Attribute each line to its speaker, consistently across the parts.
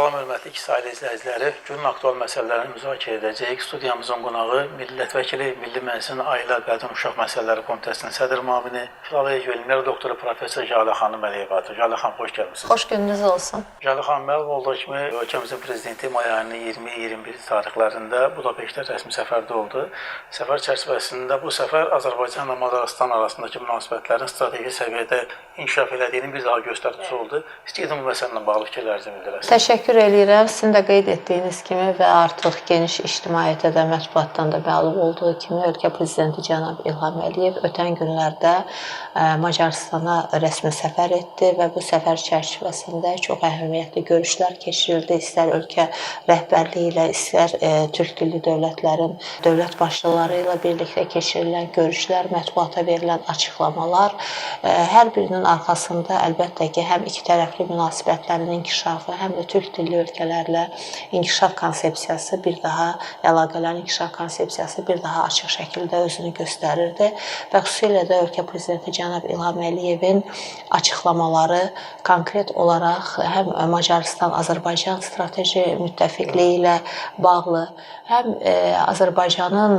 Speaker 1: Salam hörmətli iki sayılı izləyiciləri. Günün aktual məsələlərini müzakirə edəcəyik. Studiyamızın qonağı Millət Vəkili, Milli Məclisin Ailə, Qadın, Uşaq Məsələləri Komitəsinin sədr müavini, Filologiya elmləri doktoru professor Jalə xanım Əliyevadır. Jalə xanım, xoş gəlmisiniz.
Speaker 2: Xoş gününüz olsun.
Speaker 1: Jalə xanım, məlum olduğu kimi ölkəmizin prezidenti may ayının 20-21 tarixlərində Budapeştdə rəsmi səfərdə oldu. Səfər çərçivəsində bu səfər Azərbaycanla Macarıstan arasındakı münasibətlərin strateji səviyyədə inkişaf elədiyinin bir daha göstəricisi oldu. İstəyirəm bu məsələ ilə bağlı fikirlərinizi bildirəsiniz.
Speaker 2: Təşəkkür eləyirəm. Sizin də qeyd etdiyiniz kimi və artıq geniş ictimaiyyətə də, mətbuatdan da məlum olduğu kimi ölkə prezidenti cənab İlham Əliyev ötən günlərdə Macaristana rəsmi səfər etdi və bu səfər çərçivəsində çox əhəmiyyətli görüşlər keçirildi. İstər ölkə rəhbərliyi ilə, istər türk dilli dövlətlərin dövlət başçıları ilə birlikdə keçirilən görüşlər, mətbuata verilən açıqlamalar, hər birinin arxasında əlbəttə ki, həm iki tərəfli münasibətlərin inkişafı, həm də türk dilli ölkələrlə inkişaf konsepsiyası bir daha, əlaqələrin inkişaf konsepsiyası bir daha açıq şəkildə özünü göstərirdi və xüsusilə də ölkə prezidenti cənab İlham Əliyevin açıqlamaları konkret olaraq həm Macarıstan-Azərbaycan strateji müttəfiqliyi ilə bağlı, həm Azərbaycanın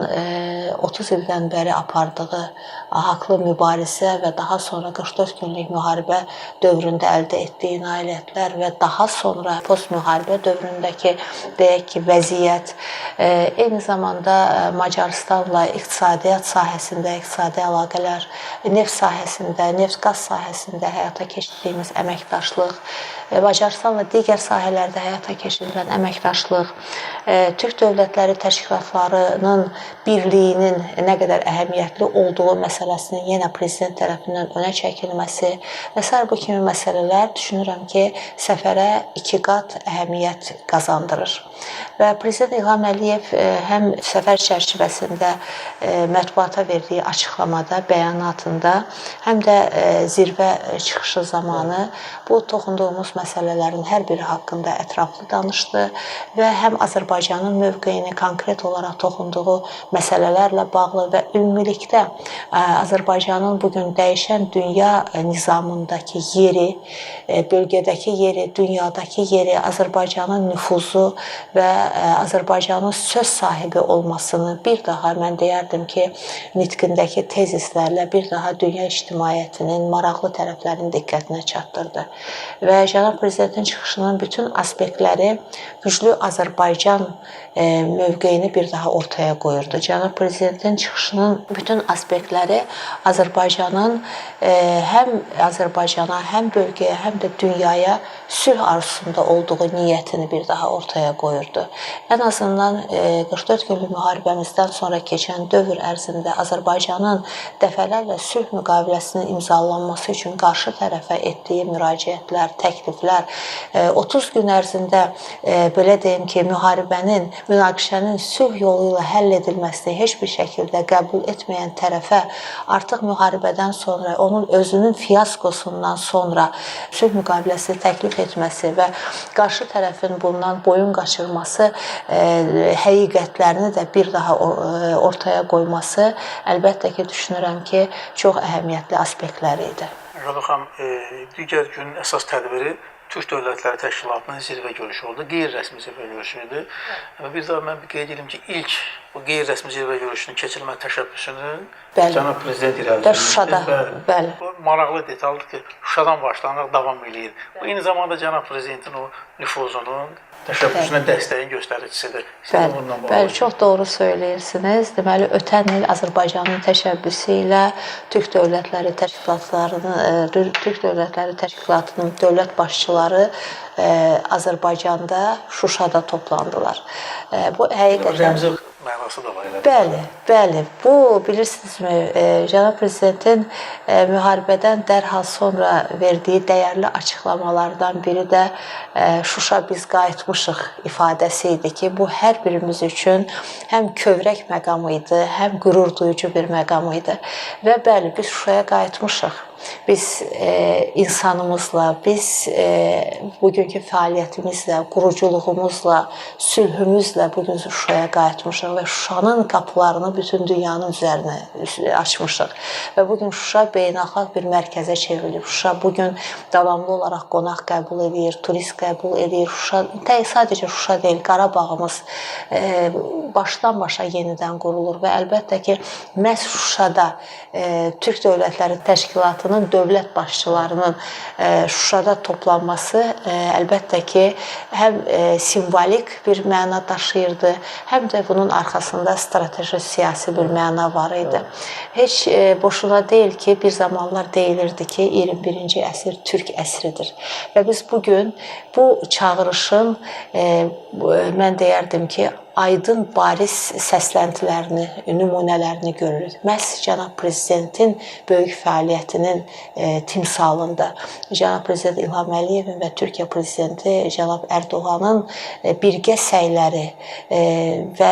Speaker 2: 30 ildən bəri apardığı haqlı mübarizə və daha sonra 44 günlük müharibə dövründə əldə etdiyi nailiyyətlər və daha sonra post-müharibə dövründəki deyək ki, vəziyyət, eyni zamanda Macarıstanla iqtisadiyyat sahəsində, iqtisadi əlaqələr, neft sahəsində, neft-qaz sahəsində həyata keçirdiyimiz əməkdaşlıq, Macarıstanla digər sahələrdə həyata keçirilən əməkdaşlıq, Türk Dövlətləri Təşkilatlarının birliyinin nə qədər əhəmiyyətli olduğu məsələsinin yenə prezident tərəfindən önə çəkilməsi və sair bu kimi məsələlər düşünürəm ki, səfərə iki qat əhəmiyyət qazandırır. Və prezident İlham Əliyev həm səfər çərçivəsində mətbuata verdiyi açıqlamada, bəyanatında, həm də zirvə çıxışı zamanı bu toxunduğumuz məsələlərin hər biri haqqında ətraflı danışdı və həm Azərbaycanın mövqeyini konkret olaraq toxunduğu məsələlərlə bağlı və ümumilikdə Azərbaycanın bugün dəyişən dünya nizamındakı yeri, bölgədəki yeri, dünyadakı yeri, Azərbaycanın nüfuzu və Azərbaycanın söz sahibi olmasını bir daha mən deyərdim ki, nitqindəki tezislərlə bir daha dünya ictimaiyyətinin maraqlı tərəflərinin diqqətinə çatdırdı. Və cənab prezidentin çıxışının bütün aspektləri güclü Azərbaycan mövqeyini bir daha ortaya qoyurdu. Cənab prezidentin çıxışının bütün aspektləri Azərbaycanın həm Azərbaycana, həm bölgəyə, həm də dünyaya sülh arzusunda olduğu niyyətini bir daha ortaya qoyurdu. Ən azından 44 günlük müharibəmizdən sonra keçən dövr ərzində Azərbaycanın dəfələrlə sülh müqaviləsinin imzalanması üçün qarşı tərəfə etdiyi müraciətlər, təkliflər, 30 gün ərzində belə deyim ki, müharibənin, münaqişənin sülh yolu ilə həll edilməsini heç bir şəkildə qəbul etməyən tərəfə artıq müharibədən sonra, onun özünün fiyaskosundan sonra sülh müqaviləsini təklif etməsi və qarşı tərəfin bundan boyun qaçırması həqiqətlərini də bir daha ortaya qoyması əlbəttə ki, düşünürəm ki, çox əhəmiyyətli aspektləri idi.
Speaker 1: Jalə xanım, digər günün əsas tədbiri Türk Dövlətləri Təşkilatının zirvə görüşü oldu. Qeyri-rəsmi zirvə görüşü idi. Bir daha mən qeyd edim ki, ilk bu qeyri-rəsmi zirvə görüşünün keçirilmə təşəbbüsünün cənab prezident irəli sürmüşdür.
Speaker 2: Bəli.
Speaker 1: Maraqlı detaldır ki, Şuşadan başlanaraq davam edir. Bu eyni zamanda cənab prezidentin o nüfuzunun, təşəbbüsünə dəstəyin göstəricisidir.
Speaker 2: Bəli, çox doğru söyləyirsiniz. Deməli, ötən il Azərbaycanın təşəbbüsü ilə Türk Dövlətləri Təşkilatının dövlət başçıları Azərbaycanda, Şuşada toplandılar. Bu həqiqətən
Speaker 1: mənası da var.
Speaker 2: Bəli. Bu, bilirsinizmi, cənab prezidentin müharibədən dərhal sonra verdiyi dəyərli açıqlamalardan biri də Şuşa biz qayıtmışıq ifadəsi idi ki, bu hər birimiz üçün həm kövrək məqamı idi, həm qürur duyucu bir məqam idi. Və bəli, biz Şuşaya qayıtmışıq. Biz insanımızla, biz bugünkü fəaliyyətimizlə, quruculuğumuzla, sülhümüzlə bugün Şuşaya qayıtmışıq və Şuşanın qapılarını bütün dünyanın üzərinə açmışıq. Və bugün Şuşa beynəlxalq bir mərkəzə çevrilib. Şuşa bugün davamlı olaraq qonaq qəbul edir, turist qəbul edir. Şuşa, sadəcə Şuşa deyil, Qarabağımız başdan başa yenidən qurulur və əlbəttə ki, məhz Şuşada Türk Dövlətləri Təşkilatının dövlət başçılarının Şuşada toplanması əlbəttə ki, həm simvolik bir məna daşıyırdı, həm də bunun arxasında strateji siyasi bir məna var idi. Heç boşuna deyil ki, bir zamanlar deyilirdi ki, 21-ci əsr Türk əsridir. Və biz bugün bu çağırışın, mən deyərdim ki, aydın, bariz səsləntilərini, nümunələrini görürük. Məhz Cənab Prezidentin böyük fəaliyyətinin timsalında Cənab Prezident İlham Əliyevin və Türkiyə Prezidenti Cənab Ərdoğanın birgə səyləri və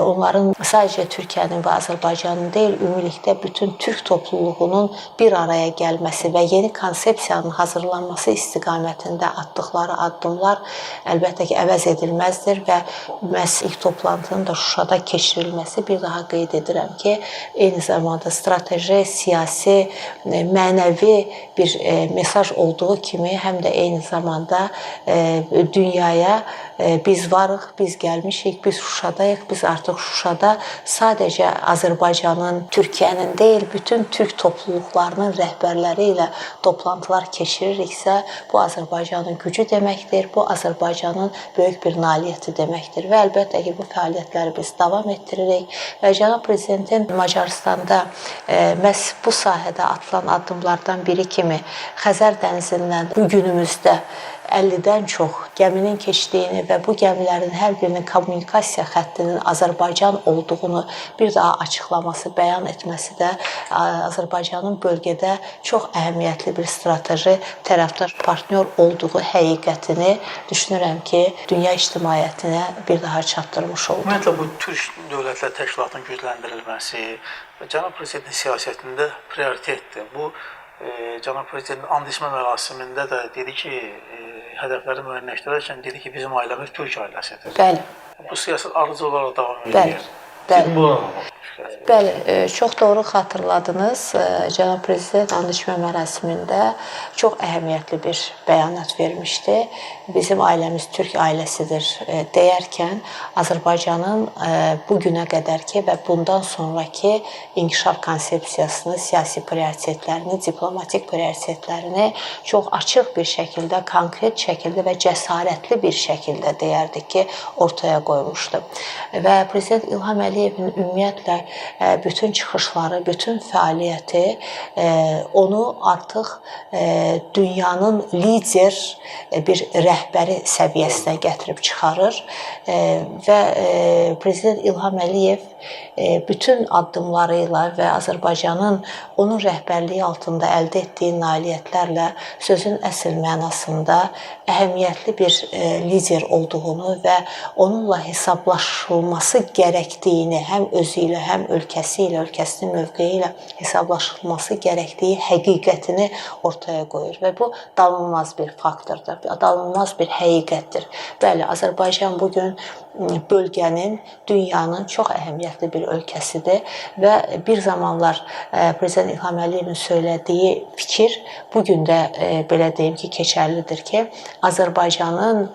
Speaker 2: onların sadəcə Türkiyənin və Azərbaycanın deyil, ümumilikdə bütün Türk topluluğunun bir araya gəlməsi və yeni konsepsiyanın hazırlanması istiqamətində atdıqları addımlar əlbəttə ki, əvəz edilməzdir və məhz ilk toplantının da Şuşada keçirilməsi, bir daha qeyd edirəm ki, eyni zamanda strateji, siyasi, mənəvi bir mesaj olduğu kimi, həm də eyni zamanda dünyaya biz varıq, biz gəlmişik, biz Şuşadayıq, biz artıq Şuşada sadəcə Azərbaycanın, Türkiyənin deyil, bütün Türk topluluqlarının rəhbərləri ilə toplantılar keçiririksə, bu Azərbaycanın gücü deməkdir, bu Azərbaycanın böyük bir nailiyyəti deməkdir və əlbəttə ki, bu fəaliyyətləri biz davam etdiririk və Cənab Prezidentin Macaristanda məhz bu sahədə atılan addımlardan biri kimi Xəzər dənizindən bu günümüzdə 50-dən çox gəminin keçdiyini və bu gəmilərin hər birinin kommunikasiya xəttinin Azərbaycan olduğunu bir daha açıqlaması, bəyan etməsi də Azərbaycanın bölgədə çox əhəmiyyətli bir strateji tərəfdaş partnyor olduğu həqiqətini düşünürəm ki, dünya ictimaiyyətinə bir daha çatdırmış oldu.
Speaker 1: Ümumiyyətlə, bu Türk Dövlətlər Təşkilatının gücləndirilməsi Cənab Prezidentin siyasətində prioritetdir. Bu, Cənab Prezidentin and içmə mərasimində də dedi ki, hədəfləri müəyyənləşdirərkən dedi ki, bizim ailəmiz Türk ailəsidir.
Speaker 2: Bəli.
Speaker 1: Bu siyasət ardıcı olaraq davam edir.
Speaker 2: Bəli. Bəli, çox doğru xatırladınız. Cənab Prezident and içmə mərasimində çox əhəmiyyətli bir bəyanat vermişdi. Bizim ailəmiz Türk ailəsidir deyərkən Azərbaycanın bu günə qədərki və bundan sonraki inkişaf konsepsiyasını, siyasi prioritetlərini, diplomatik prioritetlərini çox açıq bir şəkildə, konkret şəkildə və cəsarətli bir şəkildə deyərdik ki, ortaya qoymuşdu. Və Prezident İlham Əliyevin ümumiyyətlə bütün çıxışları, bütün fəaliyyəti onu artıq dünyanın lider bir rəhbəri səviyyəsinə gətirib çıxarır və Prezident İlham Əliyev bütün addımları ilə və Azərbaycanın onun rəhbərliyi altında əldə etdiyi nailiyyətlərlə sözün əsl mənasında əhəmiyyətli bir lider olduğunu və onunla hesablaşılması gərəkdiyini həm özü ilə, həm ölkəsi ilə, ölkəsinin mövqeyi ilə hesablaşılması gərəkdiyi həqiqətini ortaya qoyur və bu dalınmaz bir faktordur, dalınmaz bir həqiqətdir. Bəli, Azərbaycan bugün bölgənin, dünyanın çox əhəmiyyətli bir ölkəsidir və bir zamanlar Prezident İlham Əliyevin söylədiyi fikir bugün də belə deyim ki, keçərlidir ki, Azərbaycanın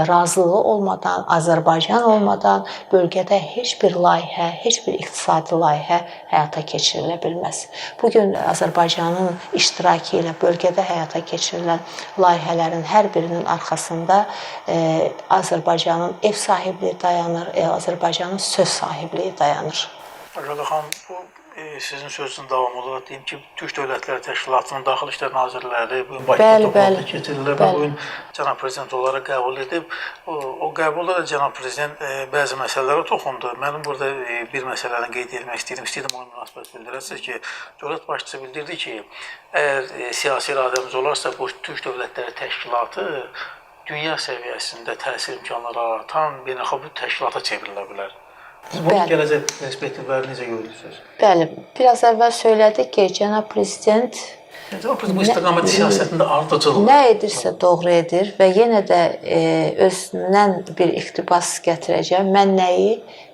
Speaker 2: razılığı olmadan, Azərbaycan olmadan bölgədə heç bir layihə, heç bir iqtisadi layihə həyata keçirilə bilməz. Bugün Azərbaycanın iştirakı ilə bölgədə həyata keçirilən layihələrin hər birinin arxasında Azərbaycanın ev sahibliyi dayanır, Azərbaycanın söz sahibliyi dayanır.
Speaker 1: Əgədə xanım, bu sizin sözünün davamı olaraq deyim ki, Türk Dövlətləri Təşkilatının Daxili İşlər Nazirləri bugün Bakıda toplantı keçirilir və bugün Cənab Prezident olaraq qəbul edib. O qəbulda da Cənab Prezident bəzi məsələlərə toxundu. Mənim burada bir məsələni qeyd etmək istəyirdim, ona münasibət bildirəsiniz ki, dövlət başçısı bildirdi ki, əgər siyasi iradəmiz olarsa, bu Türk Dövlətləri Təşkilatı dünya səviyyəsində təsir imkanları artan beynəlxalq bir təşkilata çevrilə bilər. Siz bunun gələcək perspektivləri necə görürsünüz?
Speaker 2: Bəli, biraz əvvəl söylədik ki, Cənab Prezident
Speaker 1: Bu istiqamət siyasətində ardıcılıq.
Speaker 2: Nə edirsə doğru edir və yenə də özündən bir iqtibas gətirəcəm. Mən nəyi,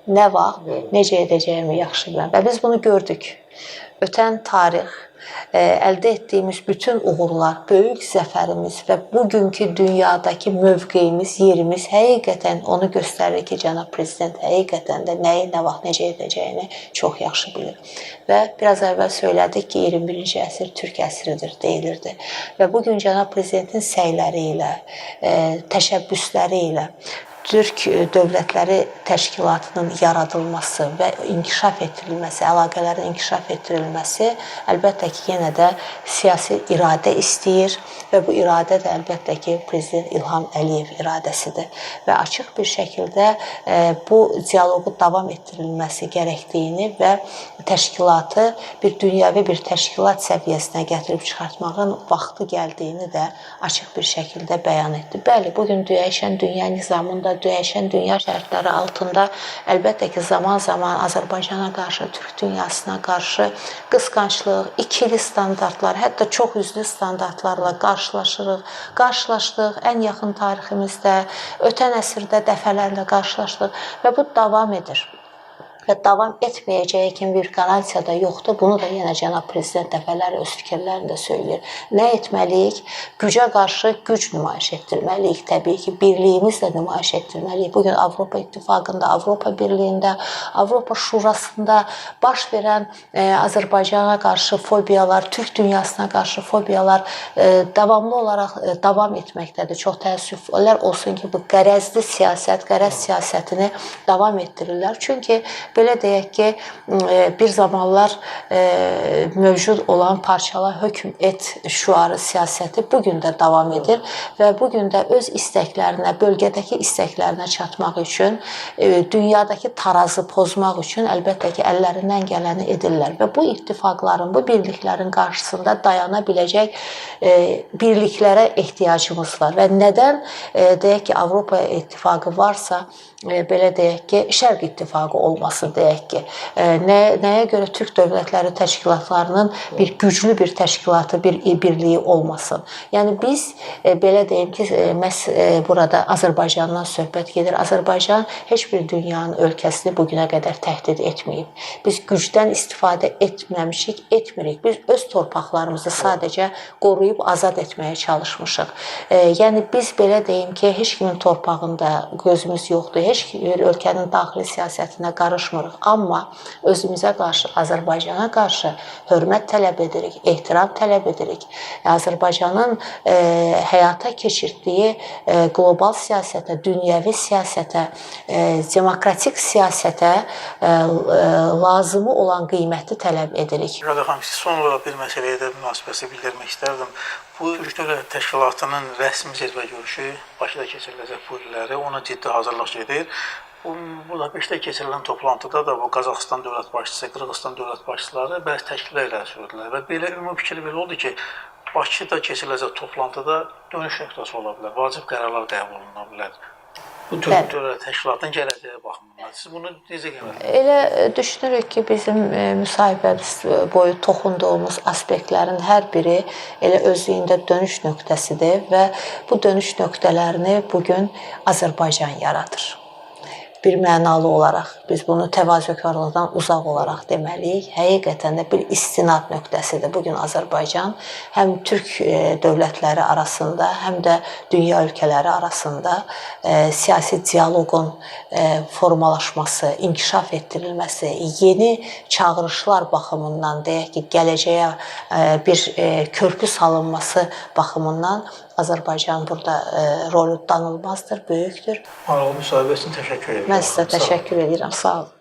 Speaker 2: nə vaxt, necə edəcəyimi yaxşı bilirəm və biz bunu gördük. Ötən tarix, əldə etdiyimiz bütün uğurlar, böyük zəfərimiz və bugünkü dünyadakı mövqeyimiz, yerimiz həqiqətən onu göstərir ki, cənab prezident həqiqətən də nəyi, nə vaxt, necə edəcəyini çox yaxşı bilir. Və biraz əvvəl söylədik ki, 21-ci əsr Türk əsridir deyilirdi. Və bugün cənab prezidentin səyləri ilə, təşəbbüsləri ilə Türk Dövlətləri Təşkilatının yaradılması və inkişaf etdirilməsi, əlaqələrin inkişaf etdirilməsi əlbəttə ki, yenə də siyasi iradə istəyir və bu iradə də əlbəttə ki, Prezident İlham Əliyev iradəsidir. Və açıq bir şəkildə bu dialoqu davam etdirilməsi gərəkdiyini və təşkilatı bir dünyəvi bir təşkilat səviyyəsinə gətirib çıxartmağın vaxtı gəldiyini də açıq bir şəkildə bəyan etdi. Bəli, bugün dəyişən dünya nizamında, dəyişən dünya şərtləri altında əlbəttə ki, zaman-zaman Azərbaycana qarşı, Türk dünyasına qarşı qısqanclıq, ikili standartlar, hətta çox üzlü standartlarla qarşılaşdıq ən yaxın tariximizdə, ötən əsrdə dəfələrlə qarşılaşdıq və bu davam edir. Və davam etməyəcəyi kimi bir qaransiya da yoxdur. Bunu da yenə cənab prezident dəfələrlə öz fikirlərində söyləyir. Nə etməliyik? Gücə qarşı güc nümayiş etdirməliyik. Təbii ki, birliyimizlə nümayiş etdirməliyik. Bugün Avropa İttifaqında, Avropa Birliyində, Avropa Şurasında baş verən Azərbaycana qarşı fobiyalar, Türk dünyasına qarşı fobiyalar davamlı olaraq davam etməkdədir. Çox təəssüflər olsun ki, bu qərəzli siyasət, qərəz siyasətini davam etdirirlər. Çünki belə deyək ki, bir zamanlar mövcud olan parçala hökm et şüarı siyasəti bugün də davam edir və bugün də öz istəklərinə, bölgədəki istəklərinə çatmaq üçün, dünyadakı tarazı pozmaq üçün əlbəttə ki, əllərindən gələni edirlər və bu ittifaqların, bu birliklərin qarşısında dayana biləcək birliklərə ehtiyacımız var və nədən deyək ki, Avropa İttifaqı varsa, belə deyək ki, Şərq İttifaqı olması deyək ki, nəyə görə Türk Dövlətləri Təşkilatlarının bir güclü bir təşkilatı, bir birliyi olmasın. Yəni biz belə deyim ki, məhz burada Azərbaycandan söhbət gedir. Azərbaycan heç bir dünyanın ölkəsini bugünə qədər təhdid etməyib. Biz gücdən istifadə etməmişik, etmirik. Biz öz torpaqlarımızı sadəcə qoruyub azad etməyə çalışmışıq. Yəni biz belə deyim ki, heç kimin torpağında gözümüz yoxdur. Heç bir ölkənin daxili siyasətinə qarışmırıq. Amma özümüzə qarşı, Azərbaycana qarşı hörmət tələb edirik, ehtiram tələb edirik. Azərbaycanın həyata keçirdiyi qlobal siyasətə, dünyəvi siyasətə, demokratik siyasətə lazımı olan qiyməti tələb edirik.
Speaker 1: Son olaraq bir məsələyə də münasibəti bildirmək istərdim. Bu Türk Dövlət Təşkilatının rəsmi zirvə görüşü Bakıda keçiriləcək bu illəri ona ciddi hazırlıq gedir. Budapeştdə keçirilən toplantıda da bu Qazaxıstan dövlət başçısı, Qırğızstan dövlət başçıları bəzi təkliflər irəli sürdülər və belə ümumi fikir belə oldu ki, Bakıda keçiriləcək toplantıda dönüş nöqtəsi ola bilər, vacib qərarlar qəbul oluna bilər. Bu Türk Dövlət Təşkilatının gələcəyə baxımından. Siz bunu necə görürsünüz?
Speaker 2: Elə düşünürük ki, bizim müsahibəmiz boyu toxunduğumuz aspektlərin hər biri elə özlüyündə dönüş nöqtəsidir və bu dönüş nöqtələrini bugün Azərbaycan yaradır. Bir mənalı olaraq biz bunu təvazökarlıqdan uzaq olaraq deməliyik. Həqiqətən də bir istinad nöqtəsidir. Bugün Azərbaycan həm Türk dövlətləri arasında, həm də dünya ölkələri arasında siyasi dialoqun formalaşması, inkişaf etdirilməsi, yeni çağırışlar baxımından deyək ki, gələcəyə bir körpü salınması baxımından Azərbaycan burada rolu danılmazdır, böyükdür.
Speaker 1: Maraqlı müsahibə üçün təşəkkür edirəm.
Speaker 2: Mən sizə təşəkkür edirəm. Sağ olun.